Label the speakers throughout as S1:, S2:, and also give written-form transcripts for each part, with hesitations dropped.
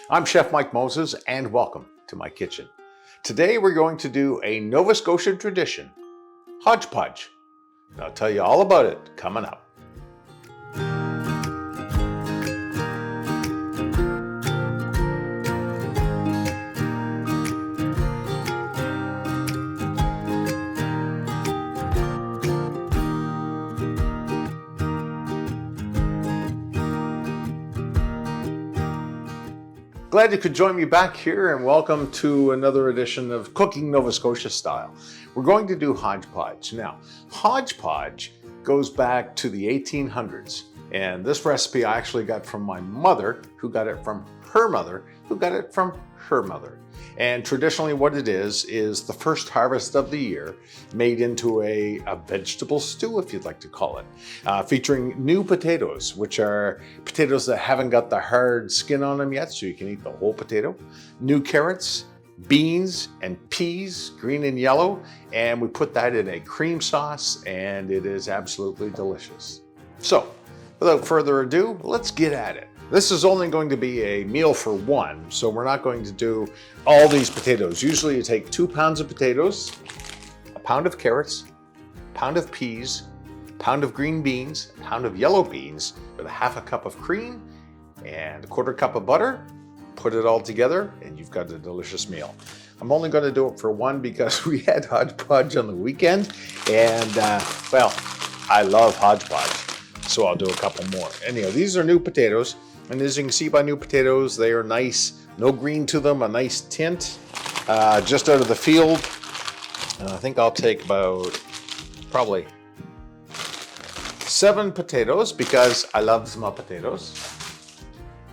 S1: I'm Chef Mike Moses and welcome to my kitchen. Today we're going to do a Nova Scotia tradition, Hodge Podge. I'll tell you all about it coming up. Glad you could join me back here and welcome to another edition of Cooking Nova Scotia Style. We're going to do Hodge Podge. Now, Hodge Podge goes back to the 1800s, and this recipe I actually got from my mother, who got it from her mother, who got it from her mother. And traditionally what it is the first harvest of the year made into a vegetable stew, if you'd like to call it, featuring new potatoes, which are potatoes that haven't got the hard skin on them yet, so you can eat the whole potato, new carrots, beans and peas, green and yellow, and we put that in a cream sauce, and it is absolutely delicious. So, without further ado, let's get at it. This is only going to be a meal for one, so we're not going to do all these potatoes. Usually you take 2 pounds of potatoes, a pound of carrots, a pound of peas, a pound of green beans, a pound of yellow beans, with a half a cup of cream and a 1/4 cup of butter. Put it all together and you've got a delicious meal. I'm only going to do it for one because we had Hodge Podge on the weekend, and well, I love Hodge Podge, so I'll do a couple more. Anyhow, these are new potatoes. And as you can see by new potatoes, they are nice, no green to them, a nice tint, just out of the field. And I think I'll take about probably 7 potatoes because I love small potatoes.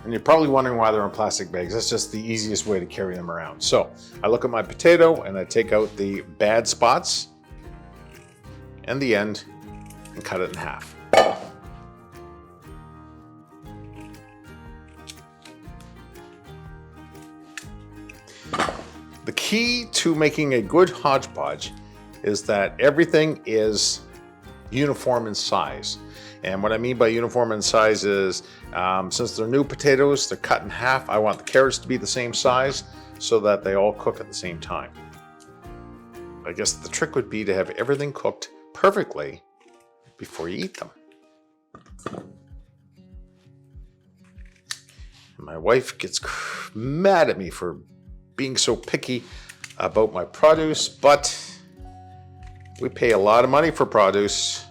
S1: And you're probably wondering why they're in plastic bags. That's just the easiest way to carry them around. So I look at my potato and I take out the bad spots and the end and cut it in half. The key to making a good Hodge Podge is that everything is uniform in size. And what I mean by uniform in size is, since they're new potatoes, they're cut in half. I want the carrots to be the same size so that they all cook at the same time. I guess the trick would be to have everything cooked perfectly before you eat them. And my wife gets mad at me for being so picky about my produce, but we pay a lot of money for produce,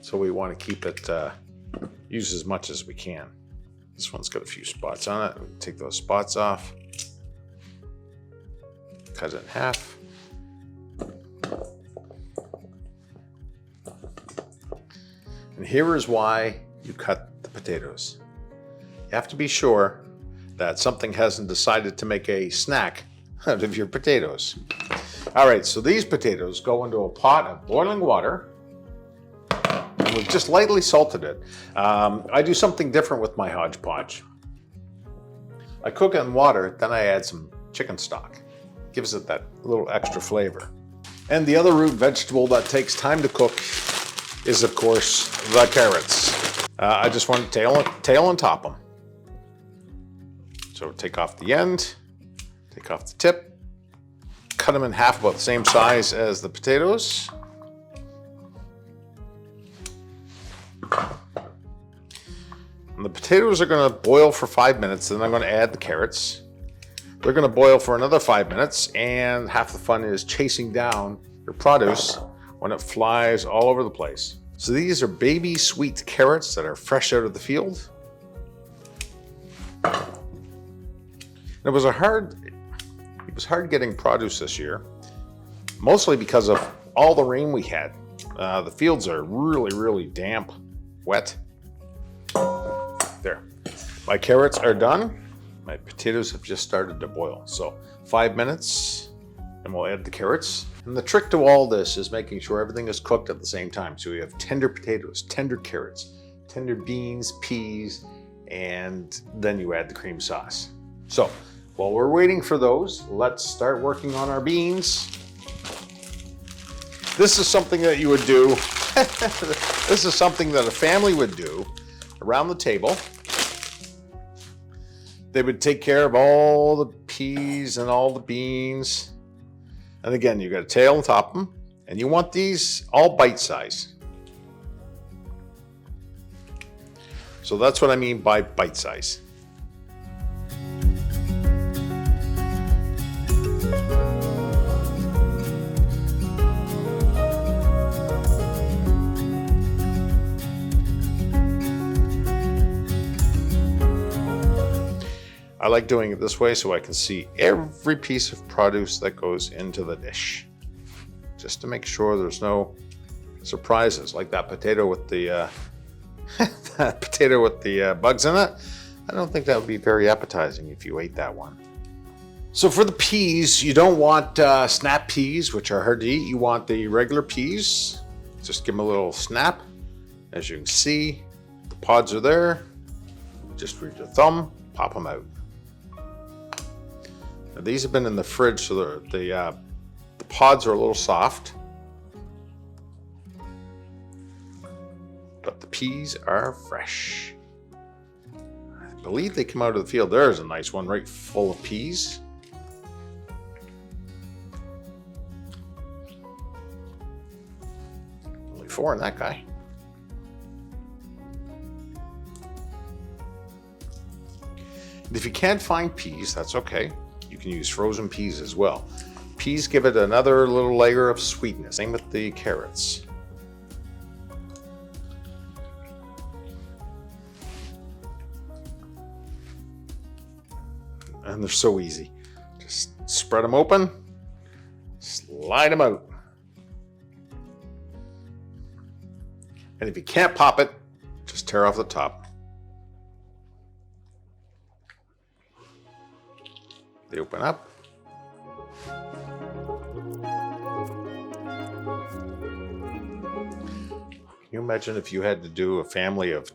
S1: so we want to keep it used as much as we can. This one's got a few spots on it. We take those spots off, cut it in half. And here is why you cut the potatoes. You have to be sure that something hasn't decided to make a snack out of your potatoes. All right, so these potatoes go into a pot of boiling water, and we've just lightly salted it. I do something different with my Hodge Podge. I cook it in water, then I add some chicken stock. Gives it that little extra flavor. And the other root vegetable that takes time to cook is, of course, the carrots. I just want to tail and top them. So take off the end, take off the tip, cut them in half about the same size as the potatoes. And the potatoes are going to boil for 5 minutes, then I'm going to add the carrots. They're going to boil for another 5 minutes, and half the fun is chasing down your produce when it flies all over the place. So these are baby sweet carrots that are fresh out of the field. It was hard getting produce this year, mostly because of all the rain we had. The fields are really, really damp, wet. There. My carrots are done. My potatoes have just started to boil. So 5 minutes, and we'll add the carrots. And the trick to all this is making sure everything is cooked at the same time. So you have tender potatoes, tender carrots, tender beans, peas, and then you add the cream sauce. So while we're waiting for those, let's start working on our beans. This is something that you would do. This is something that a family would do around the table. They would take care of all the peas and all the beans. And again, you got a tail on top of them, and you want these all bite size. So that's what I mean by bite size. I like doing it this way so I can see every piece of produce that goes into the dish, just to make sure there's no surprises, like that potato with the bugs in it. I don't think that would be very appetizing if you ate that one. So for the peas, you don't want snap peas, which are hard to eat. You want the regular peas. Just give them a little snap. As you can see, the pods are there. Just with your thumb, pop them out. Now, these have been in the fridge, so the pods are a little soft. But the peas are fresh. I believe they come out of the field. There's a nice one right full of peas. Only 4 in that guy. And if you can't find peas, that's okay. You can use frozen peas as well. Peas give it another little layer of sweetness. Same with the carrots. And they're so easy. Just spread them open, slide them out. And if you can't pop it, just tear off the top. They open up. Can you imagine if you had to do a family of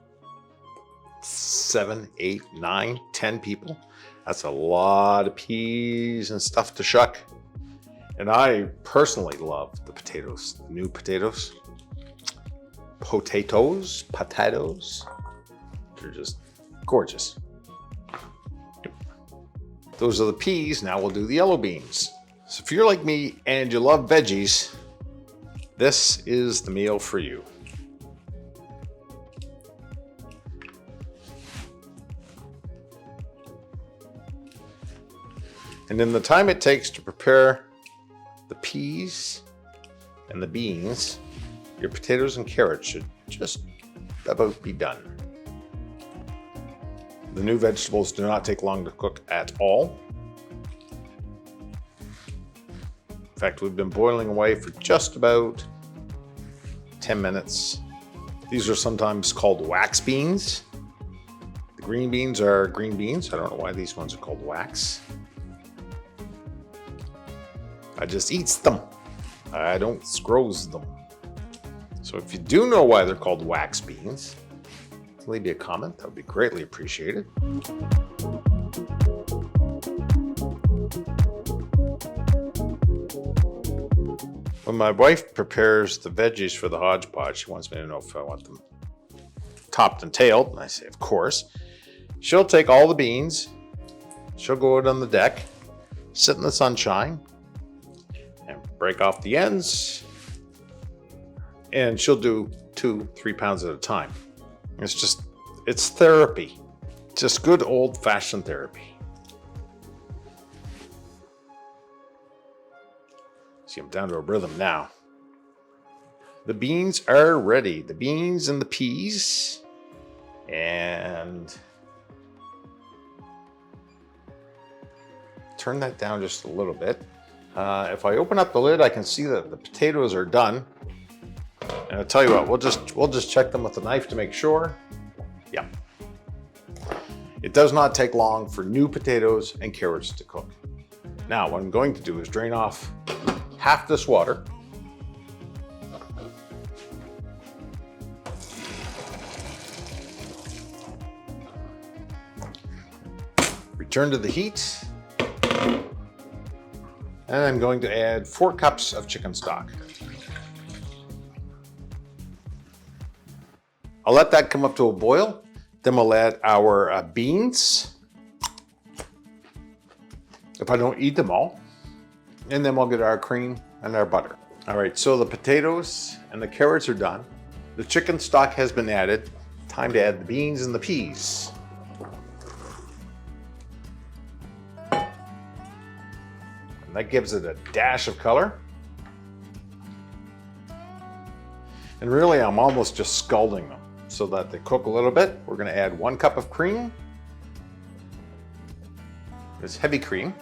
S1: 7, 8, 9, 10 people? That's a lot of peas and stuff to shuck. And I personally love the potatoes, the new potatoes. Potatoes. They're just gorgeous. Those are the peas. Now we'll do the yellow beans. So if you're like me and you love veggies, this is the meal for you. And in the time it takes to prepare the peas and the beans, your potatoes and carrots should just about be done. The new vegetables do not take long to cook at all. In fact, we've been boiling away for just about 10 minutes. These are sometimes called wax beans. The green beans are green beans. I don't know why these ones are called wax. I just eats them. I don't scroze them. So if you do know why they're called wax beans, leave me a comment. That would be greatly appreciated. When my wife prepares the veggies for the Hodge Podge, she wants me to know if I want them topped and tailed. And I say, of course. She'll take all the beans. She'll go out on the deck, sit in the sunshine, and break off the ends. And she'll do 2-3 pounds at a time. It's therapy. Just good old-fashioned therapy. See, I'm down to a rhythm now. The beans are ready. The beans and the peas. And turn that down just a little bit. If I open up the lid, I can see that the potatoes are done. And I'll tell you what, we'll just check them with a knife to make sure. Yeah. It does not take long for new potatoes and carrots to cook. Now, what I'm going to do is drain off half this water. Return to the heat. And I'm going to add 4 cups of chicken stock. I'll let that come up to a boil. Then we'll add our beans if I don't eat them all. And then we'll get our cream and our butter. All right, so the potatoes and the carrots are done. The chicken stock has been added. Time to add the beans and the peas. And that gives it a dash of color. And really, I'm almost just scalding them so that they cook a little bit. We're gonna add 1 cup of cream. It's heavy cream.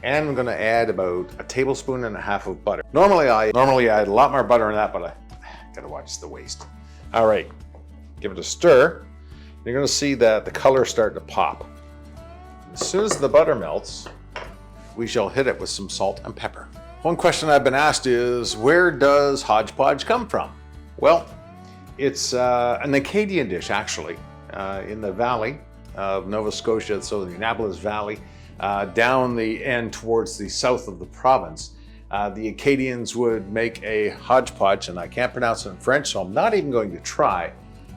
S1: And I'm gonna add about 1.5 tablespoons of butter. Normally I add a lot more butter in that, but I gotta watch the waste. All right, give it a stir. You're gonna see that the color start to pop. As soon as the butter melts, we shall hit it with some salt and pepper. One question I've been asked is, where does Hodge Podge come from? Well, it's an Acadian dish actually, in the valley of Nova Scotia, so the Annapolis Valley, down the end towards the south of the province. The Acadians would make a hodgepodge, and I can't pronounce it in French, so I'm not even going to try,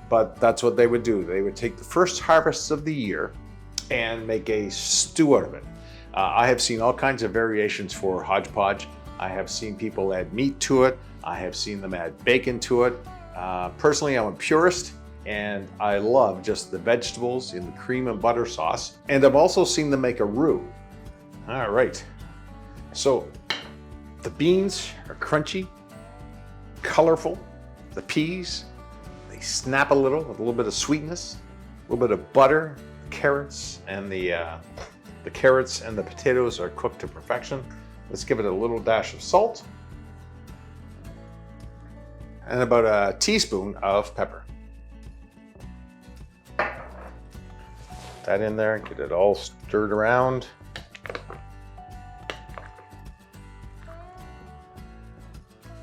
S1: but that's what they would do. They would take the first harvests of the year and make a stew out of it. I have seen all kinds of variations for hodgepodge. I have seen people add meat to it. I have seen them add bacon to it. Personally, I'm a purist, and I love just the vegetables in the cream and butter sauce. And I've also seen them make a roux. All right, so the beans are crunchy, colorful. The peas, they snap a little bit of sweetness, a little bit of butter. Carrots and the carrots and the potatoes are cooked to perfection. Let's give it a little dash of salt and about 1 teaspoon of pepper. That in there, get it all stirred around.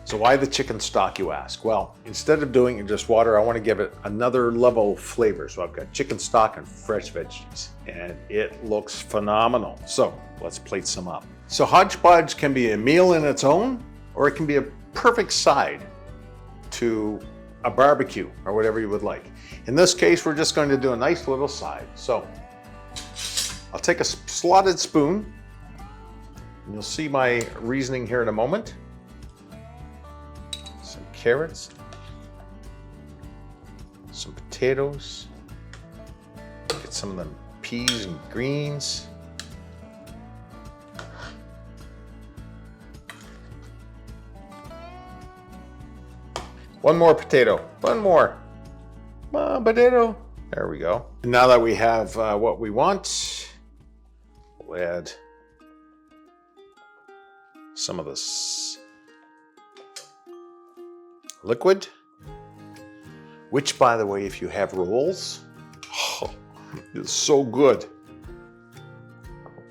S1: So why the chicken stock, you ask? Well, instead of doing it in just water, I want to give it another level of flavor. So I've got chicken stock and fresh veggies, and it looks phenomenal. So let's plate some up. So hodgepodge can be a meal in its own, or it can be a perfect side to a barbecue or whatever you would like. In this case, we're just going to do a nice little side. So I'll take a slotted spoon, and you'll see my reasoning here in a moment. Some carrots, some potatoes, get some of them peas and greens. One more potato, one more. Come on, potato. There we go. And now that we have what we want, we'll add some of this liquid, which, by the way, if you have rolls, is so good.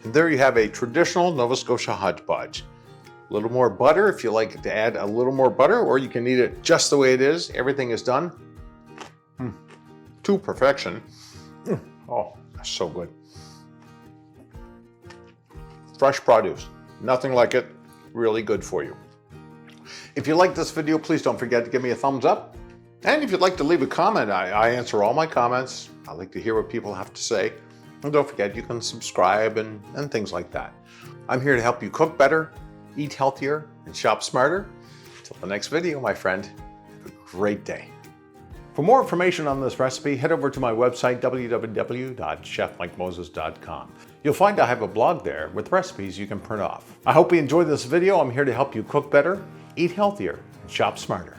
S1: And there you have a traditional Nova Scotia Hodge Podge. A little more butter if you like to add a little more butter, or you can eat it just the way it is. Everything is done to perfection. Oh, that's so good. Fresh produce, nothing like it. Really good for you. If you like this video, please don't forget to give me a thumbs up. And if you'd like to leave a comment, I answer all my comments. I like to hear what people have to say. And don't forget, you can subscribe and things like that. I'm here to help you cook better, eat healthier, and shop smarter. Until the next video, my friend, have a great day. For more information on this recipe, head over to my website, www.chefmikemoses.com. You'll find I have a blog there with recipes you can print off. I hope you enjoyed this video. I'm here to help you cook better, eat healthier, and shop smarter.